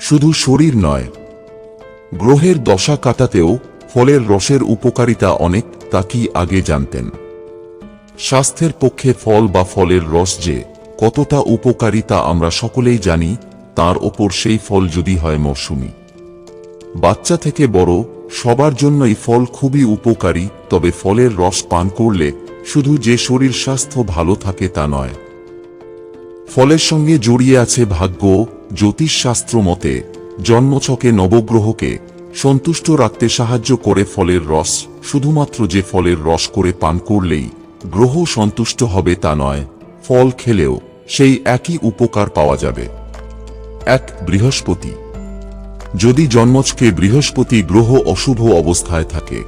শুধু শরীর নয়, গ্রহের দশা কাটাতেও ফলের রসের উপকারিতা অনেক। তা কি আগে জানতেন? স্বাস্থ্যের পক্ষে ফল বা ফলের রস যে কতটা উপকারী তা আমরা সকলেই জানি। তার ওপর সেই ফল যদি হয় মৌসুমী, বাচ্চা থেকে বড় সবার জন্যই ফল খুবই উপকারী। তবে ফলের রস পান করলে শুধু যে শরীর স্বাস্থ্য ভালো থাকে তা নয়, ফলের সঙ্গে জড়িয়ে আছে ভাগ্য। জ্যোতিষশাস্ত্র মতে জন্মছকে নবগ্রহকে সন্তুষ্ট রাখতে সাহায্য করে ফলের রস। শুধুমাত্র যে ফলের রস করে পান করলেই গ্রহ সন্তুষ্ট হবে তা নয়, ফল খেলেও সেই একই উপকার পাওয়া যাবে। 1. বৃহস্পতি। যদি জন্মছকে বৃহস্পতি গ্রহ অশুভ অবস্থায় থাকে,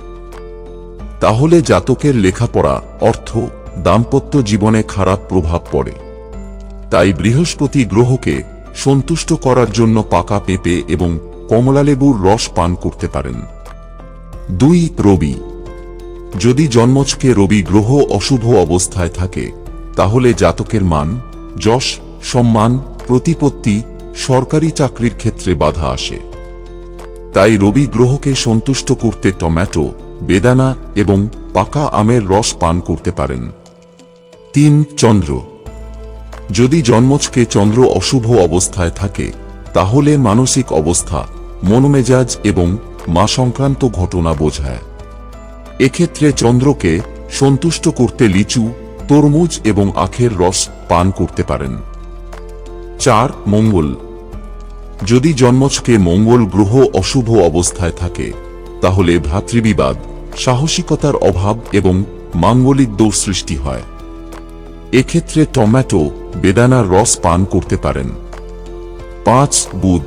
তাহলে জাতকের লেখাপড়া, অর্থ, দাম্পত্য জীবনে খারাপ প্রভাব পড়ে। তাই বৃহস্পতি গ্রহকে সন্তুষ্ট করার জন্য পাকা পেঁপে এবং কমলালেবুর রস পান করতে পারেন। 2. রবি। যদি জন্মছকে রবি গ্রহ অশুভ অবস্থায় থাকে, তাহলে জাতকের মান, যশ, সম্মান, প্রতিপত্তি, সরকারি চাকরির ক্ষেত্রে বাধা আসে। তাই রবি গ্রহকে সন্তুষ্ট করতে টমেটো, বেদানা এবং পাকা আমের রস পান করতে পারেন। 3. চন্দ্র। যদি জন্মছকে চন্দ্র অশুভ অবস্থায় থাকে, তাহলে মানসিক অবস্থা, মনোমেজাজ এবং মা সংক্রান্ত ঘটনা বোঝায়। এক্ষেত্রে চন্দ্রকে সন্তুষ্ট করতে লিচু, তরমুজ এবং আখের রস পান করতে পারেন। 4. মঙ্গল। যদি জন্মছকে মঙ্গল গ্রহ অশুভ অবস্থায় থাকে, তাহলে ভ্রাতৃবিবাদ, সাহসিকতার অভাব এবং মাঙ্গলিক দোষ সৃষ্টি হয়। এক্ষেত্রে টমেটো, বেদানার রস পান করতে পারেন। 5. বুধ।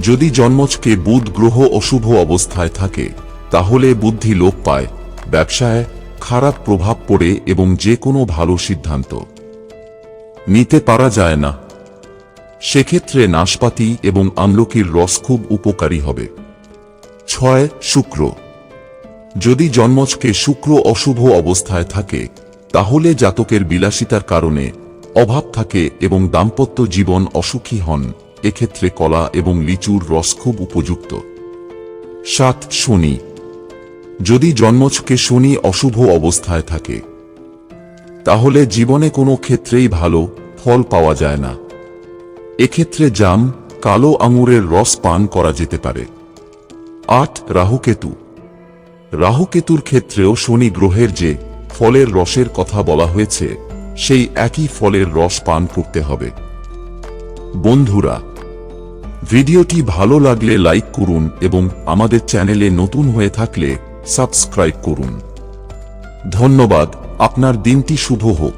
যদি জন্মছকে বুধ গ্রহ অশুভ অবস্থায় থাকে, তাহলে বুদ্ধি লোপ পায়, ব্যবসায় খারাপ প্রভাব পড়ে এবং যে কোনো ভালো সিদ্ধান্ত নিতে পারা যায় না। সেক্ষেত্রে নাশপাতি এবং আমলকির রস খুব উপকারী হবে। 6. শুক্র। যদি জন্মছকে শুক্র অশুভ অবস্থায় থাকে, তাহলে জাতকের বিলাসিতার কারণে অভাব থাকে এবং দাম্পত্য জীবন অসুখী হন। এক্ষেত্রে কলা এবং লিচুর রস খুব উপযুক্ত। 7. শনি। যদি জন্মছকে শনি অশুভ অবস্থায় থাকে, তাহলে জীবনে কোনো ক্ষেত্রেই ভালো ফল পাওয়া যায় না। এক্ষেত্রে জাম, কালো আঙুরের রস পান করা যেতে পারে। 8. রাহুকেতু। রাহুকেতুর ক্ষেত্রেও শনি গ্রহের যে ফলের রসের কথা বলা হয়েছে, সেই একই ফলের রস পান করতে হবে। বন্ধুরা, ভিডিওটি ভালো লাগলে লাইক করুন এবং আমাদের চ্যানেলে নতুন হয়ে থাকলে সাবস্ক্রাইব করুন। ধন্যবাদ। আপনার দিনটি শুভ হোক।